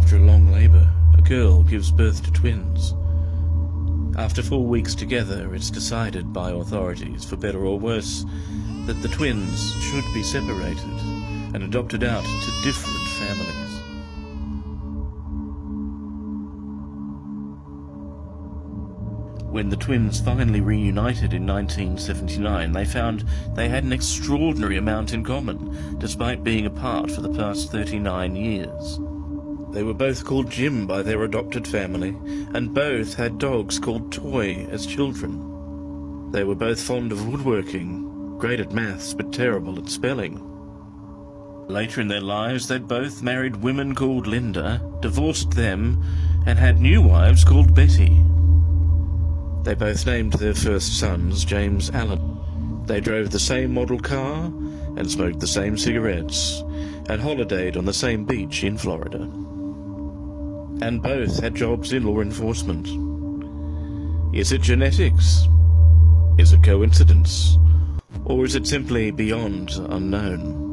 After a long labour, a girl gives birth to twins. After 4 weeks together, it's decided by authorities, for better or worse, that the twins should be separated and adopted out to different families. When the twins finally reunited in 1979, they found they had an extraordinary amount in common, despite being apart for the past 39 years. They were both called Jim by their adopted family, and both had dogs called Toy as children. They were both fond of woodworking, great at maths but terrible at spelling. Later in their lives, they'd both married women called Linda, divorced them, and had new wives called Betty. They both named their first sons James Allen. They drove the same model car and smoked the same cigarettes and holidayed on the same beach in Florida. And both had jobs in law enforcement. Is it genetics? Is it coincidence? Or is it simply beyond unknown?